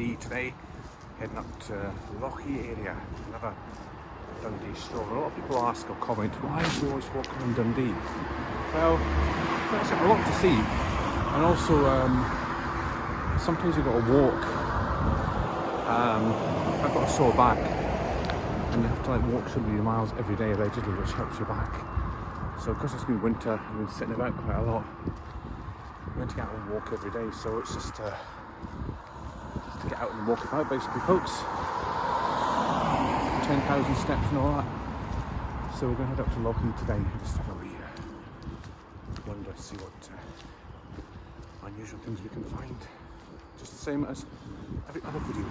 Dundee today, heading up to Lochee area, another Dundee stroll. A lot of people ask or comment, why do you always walk around Dundee? Well, there's a lot to see, and also sometimes you've got to walk. I've got a sore back, and you have to like walk so many miles every day allegedly, which helps your back. So because it's been winter, I've been sitting about quite a lot. I'm going to get out and walk every day, so it's just to get out and walk about basically, folks. 10,000 steps and all that. So we're going to head up to Lochee today and just have a wee wander, see what unusual things we can find. Just the same as every other video.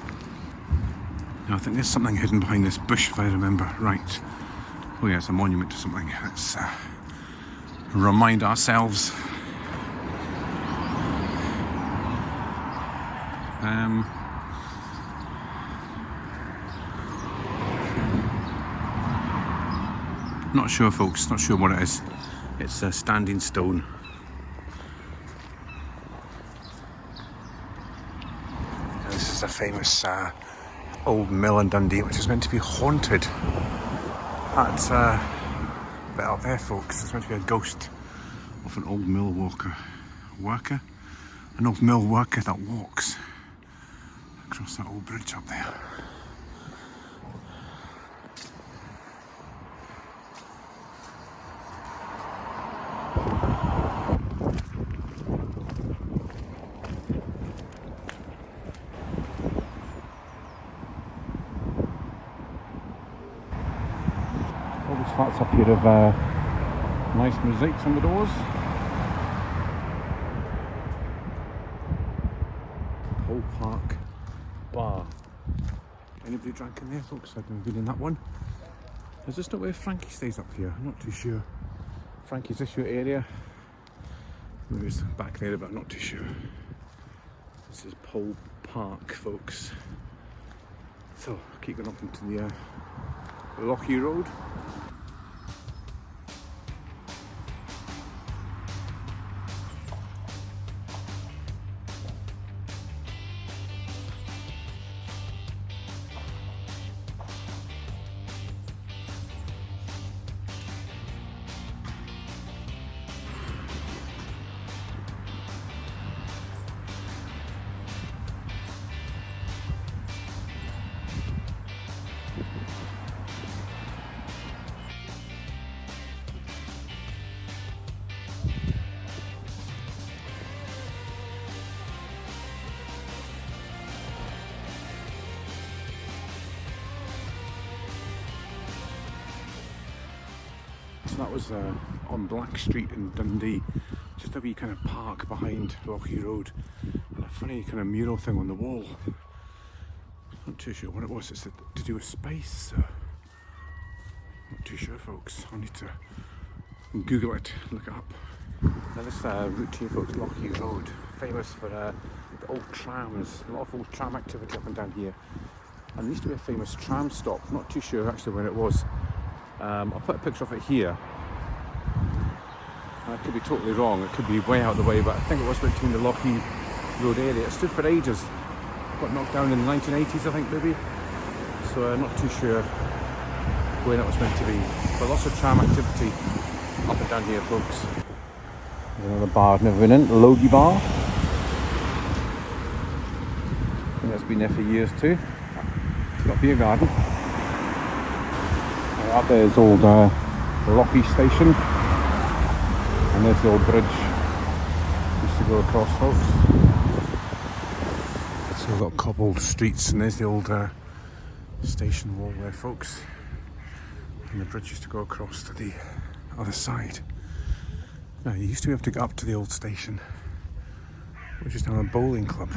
Now I think there's something hidden behind this bush if I remember right. Oh yeah, it's a monument to something. Let's remind ourselves. Not sure, folks, not sure what it is. It's a standing stone. And this is a famous old mill in Dundee, which is meant to be haunted. That's a bit up there, folks. It's meant to be a ghost of an old mill worker. An old mill worker that walks across that old bridge up there. All these flats up here have nice mosaics on the doors. Pole Park Bar. Anybody drank in there, folks? I've never been in that one. Is this not where Frankie stays up here? I'm not too sure. Frankie's issue area. Maybe it's back there, but I'm not too sure. This is Pole Park, folks. So, keep going up into the Lochee Road. So that was on Black Street in Dundee, just a wee kind of park behind Lochee Road, and a funny kind of mural thing on the wall. Not too sure what it was. It's to do with space. Not too sure, folks. I'll need to Google it, look it up. Now this route here, folks, Lochee Road, famous for the old trams. A lot of old tram activity up and down here. And there used to be a famous tram stop. Not too sure actually when it was. I'll put a picture of it here. I could be totally wrong, it could be way out of the way, but I think it was between the Lochee Road area. It stood for ages. Got knocked down in the 1980s, I think, maybe. So I'm not too sure when it was meant to be. But lots of tram activity up and down here, folks. There's another bar I've never been in, Lochee Bar. I think that's been there for years too. It's got a beer garden. Up there is old Lochee station, and there's the old bridge used to go across, folks. So we've got cobbled streets, and there's the old station wall there, folks, and the bridge used to go across to the other side. Now you used to be able to get up to the old station, which is now a bowling club.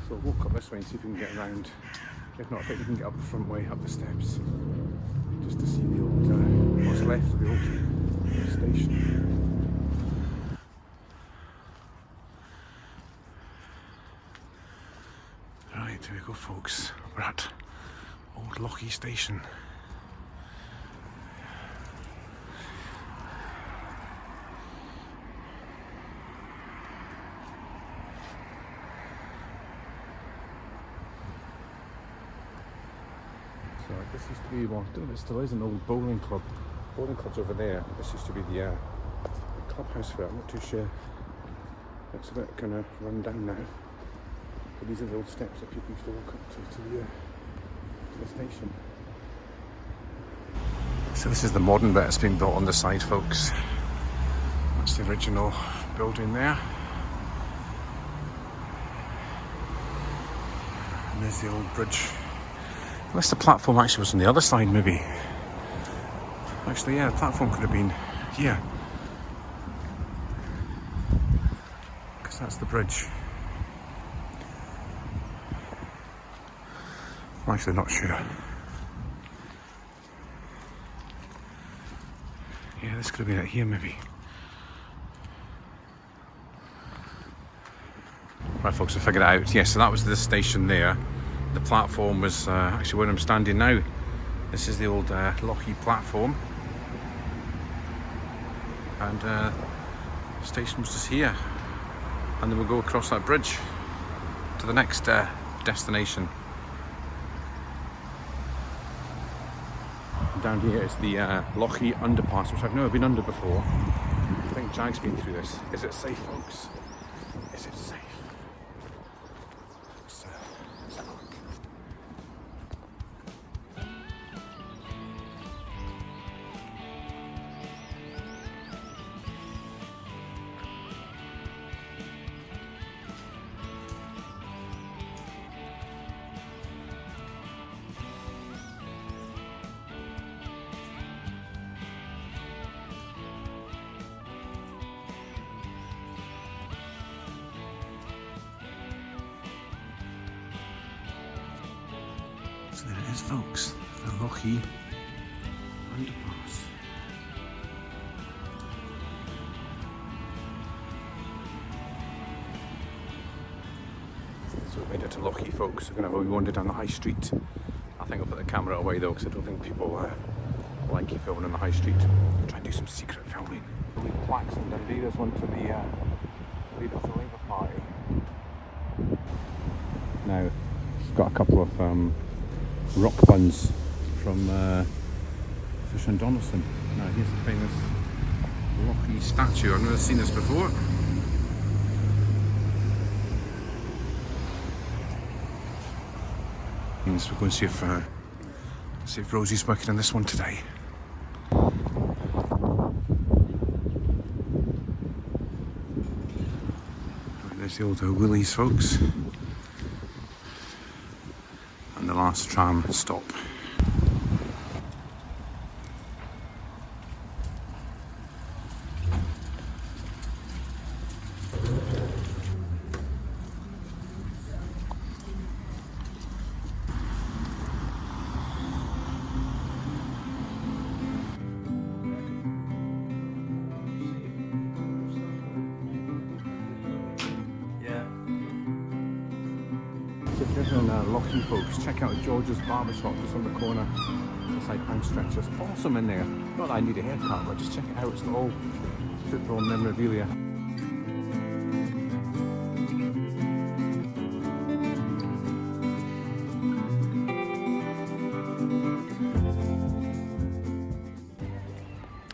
So we'll walk up this way and see if we can get around. If not, I think we can get up the front way, up the steps, just to see the old, what's left of the old station. Right, here we go, folks. We're at Old Lochee Station. This used to be, well, I don't know if it still is, an old bowling club. Bowling club's over there. This used to be the clubhouse for it. I'm not too sure. It's a bit kind of run down now. But these are the old steps that people used to walk up to the station. So this is the modern bit that's been built on the side, folks. That's the original building there. And there's the old bridge. Unless the platform actually was on the other side, maybe. Actually, yeah, the platform could have been here. Because that's the bridge. I'm actually not sure. Yeah, this could have been it here, maybe. Right, folks, I figured it out. Yeah, so that was the station there. The platform was actually where I'm standing now. This is the old Lochee platform. And the station was just here. And then we'll go across that bridge to the next destination. Down here is the Lochee underpass, which I've never been under before. I think Jag's been through this. Is it safe, folks? Is it safe? Let's have a look. So there it is, folks, the Lochee underpass. So we made it to Lochee, folks. We're going to wander down the high street. I think I'll put the camera away though, because I don't think people like you filming on the high street. I'll try and do some secret filming. Plaques in Dundee. There's one to the leader of the Labour Party. Now, it's got a couple of rock buns from Fish and Donaldson. Now here's the famous Lochee statue. I've never seen this before. Means we're going to see if Rosie's working on this one today. Right, there's the old Willys, folks. And the last tram stop. If you're in Lochee, folks, check out George's Barbershop just on the corner beside Pound Stretch. It's awesome in there. Not that I need a haircut, but just check it out. It's all football memorabilia.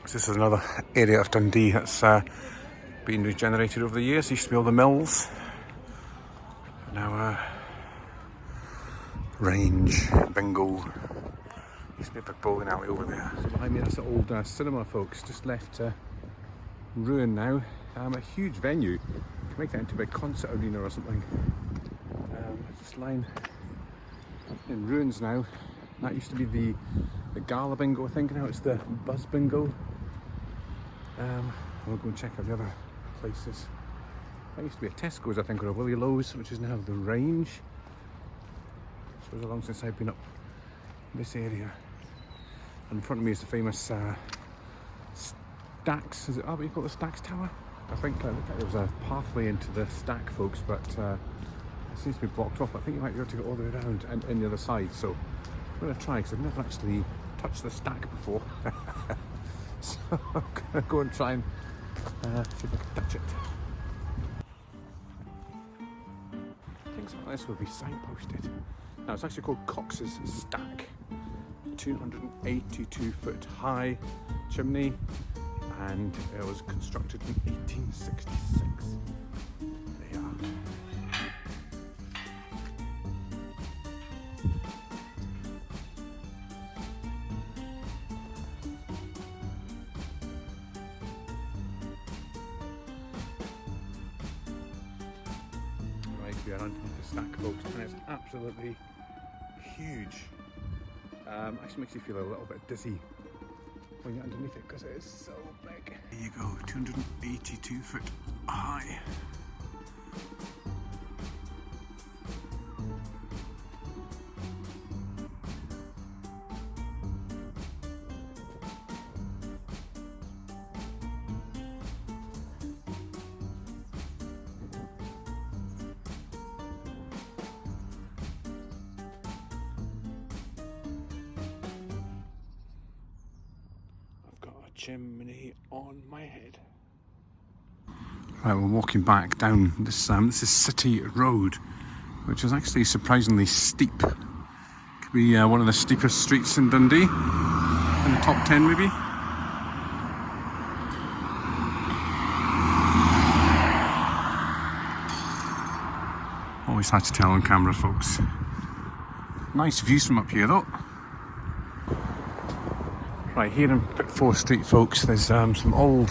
This is another area of Dundee that's been regenerated over the years. There used to be all the mills. Now range, bingo. Used to be a big bowling alley over there. So behind me, that's the old cinema, folks. Just left ruin now. A huge venue. You can make that into a big concert arena or something. Just lying in ruins now. That used to be the gala bingo, I think. Now it's the buzz bingo. We'll go and check out the other places. That used to be a Tesco's, I think, or a Willie Lowe's, which is now the Range. So it was a long since I've been up this area. And in front of me is the famous Stacks. Is it what you call it, the Stacks Tower? I think there was a pathway into the stack, folks, but it seems to be blocked off. I think you might be able to go all the way around and in the other side. So I'm going to try, because I've never actually touched the stack before. So I'm going to go and try and see if I can touch it. Things like this will be signposted. Now it's actually called Cox's Stack. 282 foot high chimney, and it was constructed in 1866. There you are. Right, we are underneath the stack, folks, and it's absolutely huge. Actually makes you feel a little bit dizzy when you're underneath it because it is so big. There you go, 282 foot high. Chimney on my head. Right, we're walking back down this this is City Road, which is actually surprisingly steep. Could be one of the steepest streets in Dundee, in the top 10 maybe. Always had to tell on camera, folks. Nice views from up here though. Right, here in Pitford Street, folks, there's some old,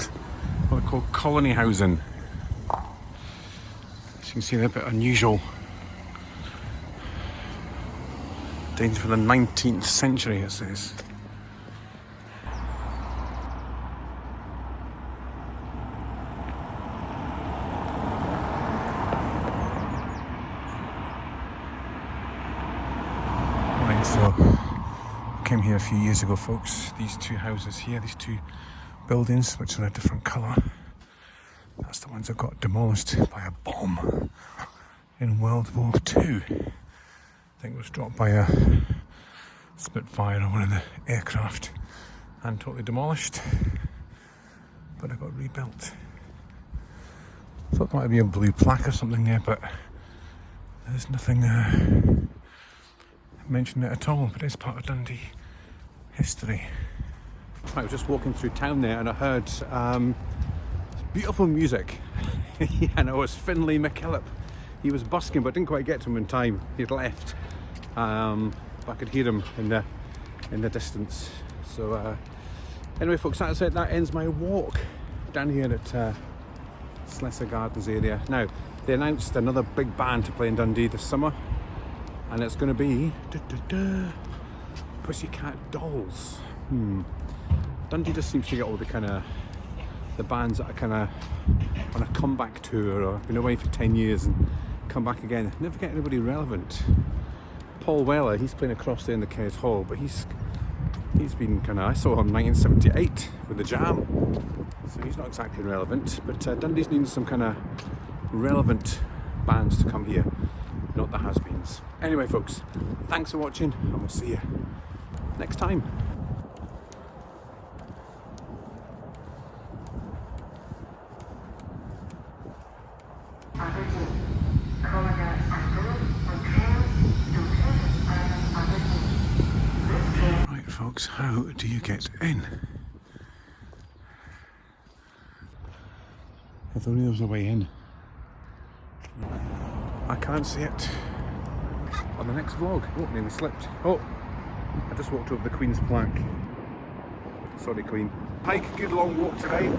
what they call colony housing. As you can see, they're a bit unusual. Dated from the 19th century, it says. Right, so came here a few years ago, folks. These two houses here, these two buildings, which are a different colour, that's the ones that got demolished by a bomb in World War II. I think it was dropped by a Spitfire or one of the aircraft and totally demolished, but it got rebuilt. I thought there might be a blue plaque or something there, but there's nothing mentioning it at all, but it's part of Dundee history. I was just walking through town there and I heard beautiful music. And it was Finlay McKillop. He was busking but didn't quite get to him in time. He'd left. But I could hear him in the distance. So anyway, folks, that's it. That ends my walk down here at Slessor Gardens area. Now, they announced another big band to play in Dundee this summer, and it's going to be Pussycat Dolls. Dundee just seems to get all the bands that are kind of on a comeback tour or have been away for 10 years and come back again. Never get anybody relevant. Paul Weller, he's playing across there in the Cairns Hall, but he's been I saw him in 1978 with the Jam, so he's not exactly relevant. But Dundee's needing some kind of relevant bands to come here, not the has-beens. Anyway, folks, thanks for watching, and we'll see you next time. Right, folks, how do you get in? If only there was a way in. I can't see it on the next vlog. Oh, nearly slipped. Oh, I just walked over the Queen's plaque. Sorry, Queen. Hike, good long walk today.